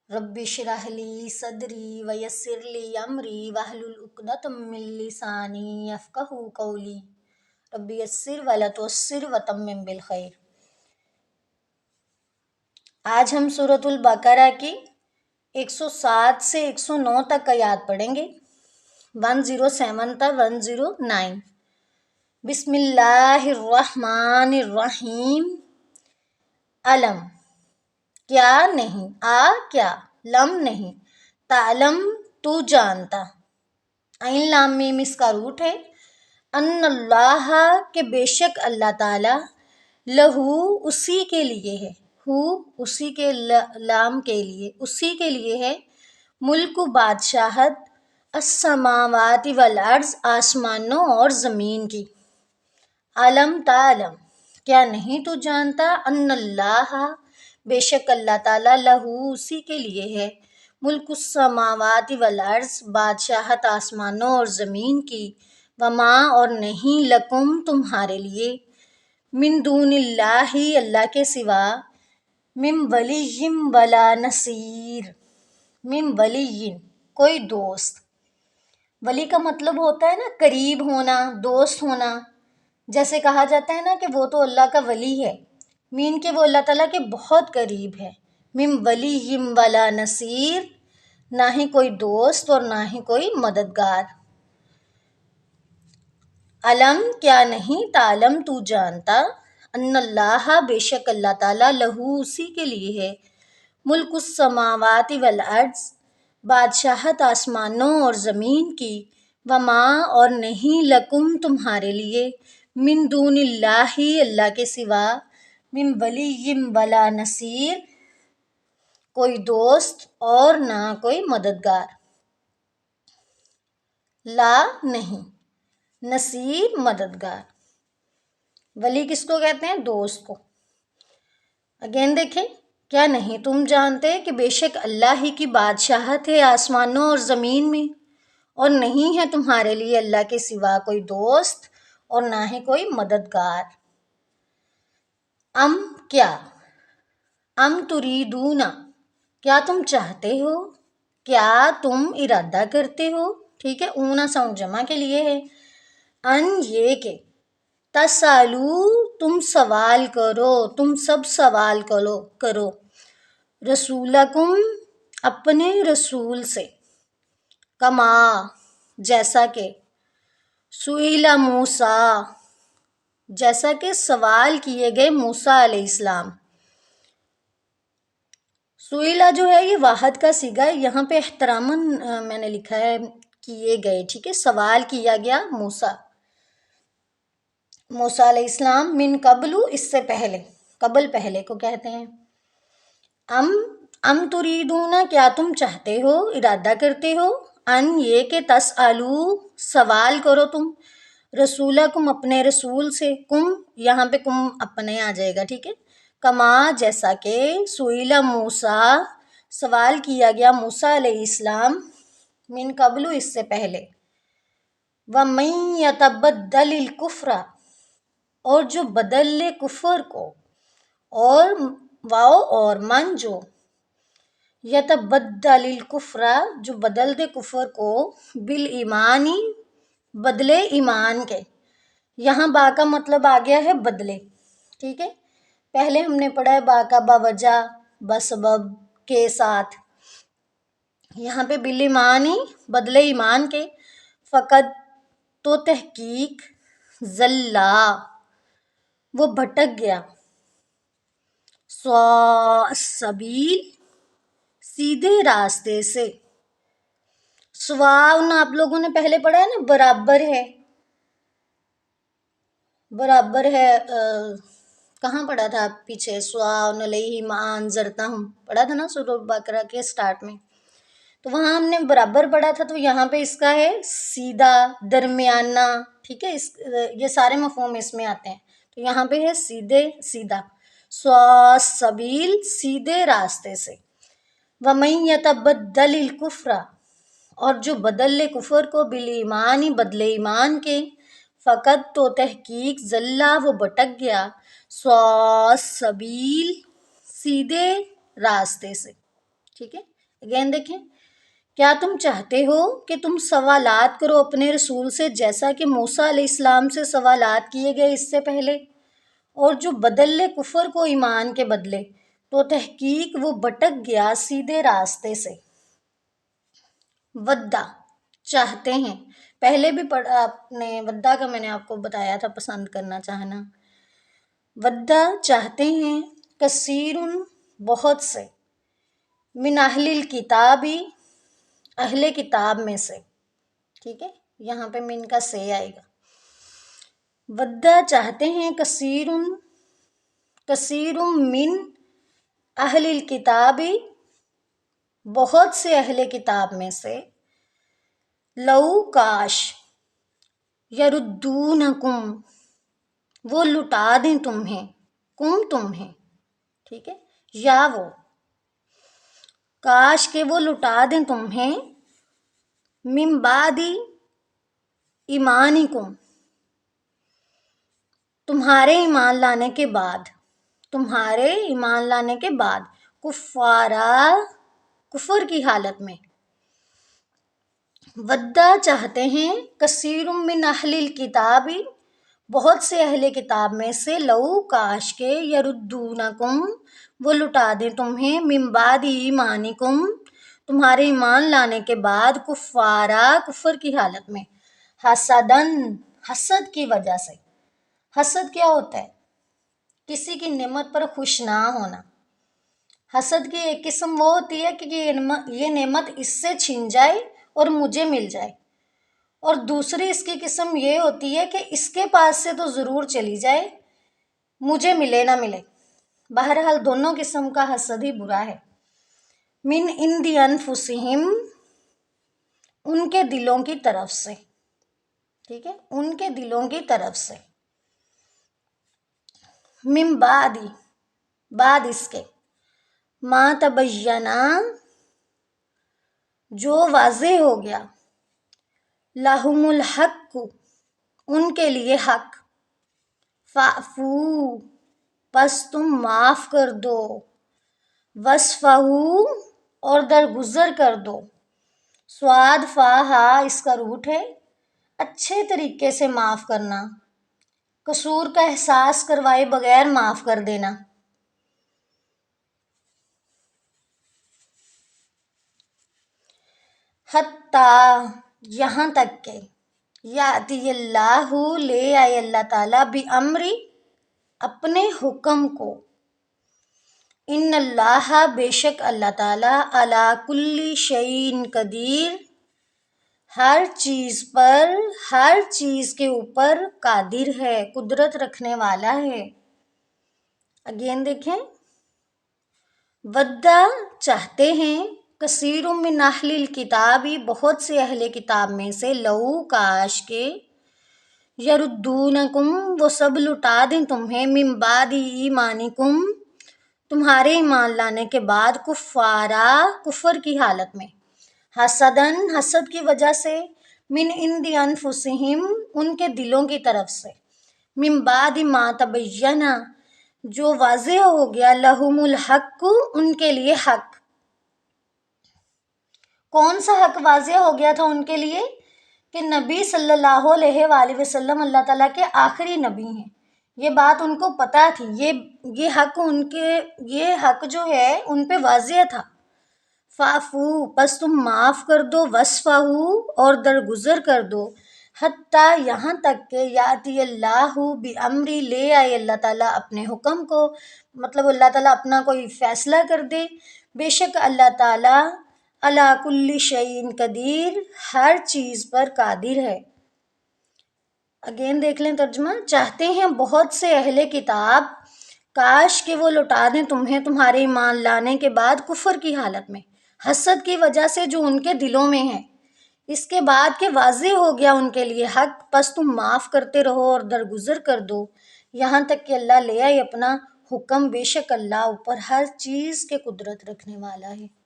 رب اشرح لی صدری ویسر لی امری واحلل عقدۃ من لسانی یفقہوا قولی رب یسر ولا تعسر وتمم بالخیر۔ آج ہم سورۃ البقرہ کی 107 سے 109 تک آیات پڑھیں گے، 107 تا 109۔ بسم اللہ الرحمن الرحیم۔ علم کیا نہیں، کیا لم نہیں، تعلم تو جانتا، عین لام میم اس کا روٹ ہے، ان اللہ کہ بے شک اللہ تعالی، لہو اسی کے لیے ہے، ہو اسی کے، لام کے لیے اسی کے لیے ہے، ملک بادشاہت، السماوات والارض آسمانوں اور زمین کی، علم تعلم کیا نہیں تو جانتا، ان اللہ بے شک اللہ تعالیٰ، لہو اسی کے لیے ہے، ملک السماوات والارض بادشاہت آسمانوں اور زمین کی، وما اور نہیں، لکم تمہارے لیے، من دون اللہ اللہ کے سوا، من ولی ولا نصیر، من ولی کوئی دوست، ولی کا مطلب ہوتا ہے نا قریب ہونا، دوست ہونا، جیسے کہا جاتا ہے نا کہ وہ تو اللہ کا ولی ہے، مین کہ وہ اللہ تعالیٰ کے بہت قریب ہے، من ولی ولا نصیر، نہ ہی کوئی دوست اور نہ ہی کوئی مددگار۔ علم کیا نہیں، تعلم تو جانتا، ان اللہ بے شک اللہ تعالیٰ، لہو اسی کے لیے ہے، ملک السماوات والارض بادشاہت آسمانوں اور زمین کی، وما اور نہیں، لکم تمہارے لیے، من دون اللہ اللہ کے سوا، من ولی ولا نصیر کوئی دوست اور نہ کوئی مددگار، لا نہیں، نصیر مددگار۔ ولی کس کو کہتے ہیں؟ دوست کو۔ اگین دیکھیں، کیا نہیں تم جانتے کہ بے شک اللہ ہی کی بادشاہت ہے آسمانوں اور زمین میں، اور نہیں ہے تمہارے لیے اللہ کے سوا کوئی دوست اور نہ ہی کوئی مددگار۔ ام کیا، ام تریدون کیا تم چاہتے ہو، کیا تم ارادہ کرتے ہو، ٹھیک ہے، اونا ساؤنڈ جمع کے لیے ہے، ان یہ کہ، تسالو تم سوال کرو، تم سب سوال کرو، رسولکم اپنے رسول سے، کما جیسا کہ، سئیل موسیٰ جیسا کہ سوال کیے گئے موسیٰ علیہ السلام۔ سئیلہ جو ہے یہ واحد کا صیغہ ہے، یہاں پہ احتراماً میں نے لکھا ہے کیے گئے، ٹھیک ہے، سوال کیا گیا موسیٰ علیہ السلام، من قبلو اس سے پہلے، قبل پہلے کو کہتے ہیں۔ ام تریدون کیا تم چاہتے ہو، ارادہ کرتے ہو، ان یہ کہ، تسالو سوال کرو تم، رسولکم اپنے رسول سے، کم یہاں پہ کم اپنے آ جائے گا، ٹھیک ہے، کما جیسا کہ، سئیل موسیٰ سوال کیا گیا موسیٰ علیہ السلام، من قبلو اس سے پہلے، وَمَن يَتَبَدَّلِ الْكُفْرَ اور جو بدل لے کفر کو، اور واؤ اور من جو، یتبدل الکفر جو بدل دے کفر کو، بالایمانی بدلے ایمان کے، یہاں با کا مطلب آ گیا ہے بدلے، ٹھیک ہے، پہلے ہم نے پڑھا ہے با کا باوجہ بسبب کے ساتھ، یہاں پہ بالایمانی بدلے ایمان کے، فقط تو تحقیق، ضلع وہ بھٹک گیا، سواء السبیل سیدھے راستے سے، سواء آپ لوگوں نے پہلے پڑھا ہے نا، برابر ہے، برابر ہے، کہاں پڑھا تھا پیچھے، سواء علیہم انذرتہم پڑھا تھا نا سورۃ البقرہ کے سٹارٹ میں، تو وہاں ہم نے برابر پڑھا تھا، تو یہاں پہ اس کا ہے سیدھا، درمیانہ، ٹھیک ہے، یہ سارے مفہوم اس میں آتے ہیں، تو یہاں پہ ہے سیدھے، سیدھا، سواء السبیل سیدھے راستے سے، وَمَن يَتَبَدَّلِ الْكُفْرَ اور جو بدل لے کفر کو، بالایمان بدلے ایمان کے، فقط تو تحقیق، ضلع وہ بھٹک گیا، سواء السبیل سیدھے راستے سے، ٹھیک ہے، اگین دیکھیں، کیا تم چاہتے ہو کہ تم سوالات کرو اپنے رسول سے جیسا کہ موسیٰ علیہ السلام سے سوالات کیے گئے اس سے پہلے، اور جو بدل لے کفر کو ایمان کے بدلے تو تحقیق وہ بھٹک گیا سیدھے راستے سے۔ ودا چاہتے ہیں، پہلے بھی پڑھا آپ نے ودا کا، میں نے آپ کو بتایا تھا پسند کرنا چاہنا۔ ودا چاہتے ہیں، کثیرن بہت سے، من اہل الکتابی اہل کتاب میں سے، ٹھیک ہے، یہاں پہ من کا سے آئے گا۔ ودا چاہتے ہیں کثیر من اہل الکتابی بہت سے اہل کتاب میں سے، لو کاش، یردونکم وہ لٹا دیں تمہیں، تمہیں، ٹھیک ہے، یا وہ کاش کہ وہ لٹا دیں تمہیں، من بعد ایمانکم تمہارے ایمان لانے کے بعد، کفارا کفر کی حالت میں۔ ودا چاہتے ہیں، کثیر من اہل الکتاب بہت سے اہل کتاب میں سے، لو کاش کے، یردونکم وہ لٹا دیں تمہیں، من بعد ایمانکم تمہارے ایمان لانے کے بعد، کفارا کفر کی حالت میں، حسدن حسد کی وجہ سے۔ حسد کیا ہوتا ہے؟ کسی کی نعمت پر خوش نہ ہونا۔ حسد کی ایک قسم وہ ہوتی ہے کہ یہ نعمت اس سے چھن جائے اور مجھے مل جائے، اور دوسری اس کی قسم یہ ہوتی ہے کہ اس کے پاس سے تو ضرور چلی جائے، مجھے ملے نہ ملے۔ بہرحال دونوں قسم کا حسد ہی برا ہے۔ من عند انفسہم ان کے دلوں کی طرف سے، ٹھیک ہے، ان کے دلوں کی طرف سے۔ من بعد اس کے، ما تبینہ جو واضح ہو گیا، لہم الحق ان کے لیے حق، فاعفو پس تم معاف کر دو، وصفحوا اور درگزر کر دو، سواد فا ہا اس کا روٹ ہے، اچھے طریقے سے معاف کرنا، قصور کا احساس کروائے بغیر معاف کر دینا۔ حتیٰ یہاں تک کہ، یاتی اللہ لے آئے اللہ تعالیٰ، بِامری اپنے حکم کو، ان اللہ بے شک اللہ تعالیٰ، علی کل شیء قدیر ہر چیز پر، ہر چیز کے اوپر قادر ہے، قدرت رکھنے والا ہے۔ اگین دیکھیں، ودا چاہتے ہیں، کثیر من اہل الکتاب بہت سے اہل کتاب میں سے، لو کاش کے، یردونکم وہ سب لٹا دیں تمہیں، من بعد ایمانکم تمہارے ایمان لانے کے بعد، کفارا کفر کی حالت میں، حسدن حسد کی وجہ سے، من عند انفسہم ان کے دلوں کی طرف سے، من بعد ما تبینہ جو واضح ہو گیا، لہم الحق ان کے لیے حق۔ کون سا حق واضح ہو گیا تھا ان کے لیے؟ کہ نبی صلی اللہ علیہ وآلہ وسلم اللہ تعالیٰ کے آخری نبی ہیں، یہ بات ان کو پتہ تھی، یہ حق جو ہے ان پہ واضح تھا۔ فاعفو پس تم معاف کر دو، وصفحو اور درگزر کر دو، حتیٰ یہاں تک کہ، یاتی اللہ بِامری لے آئے اللہ تعالیٰ اپنے حکم کو، مطلب اللہ تعالیٰ اپنا کوئی فیصلہ کر دے، بے شک اللہ تعالیٰ علی کل شیء قدیر ہر چیز پر قادر ہے۔ اگین دیکھ لیں ترجمہ، چاہتے ہیں بہت سے اہل کتاب، کاش کہ وہ لٹا دیں تمہیں تمہارے ایمان لانے کے بعد کفر کی حالت میں، حسد کی وجہ سے جو ان کے دلوں میں ہے، اس کے بعد کہ واضح ہو گیا ان کے لیے حق، پس تم معاف کرتے رہو اور درگزر کر دو، یہاں تک کہ اللہ لے آئے اپنا حکم، بے شک اللہ اوپر ہر چیز کے قدرت رکھنے والا ہے۔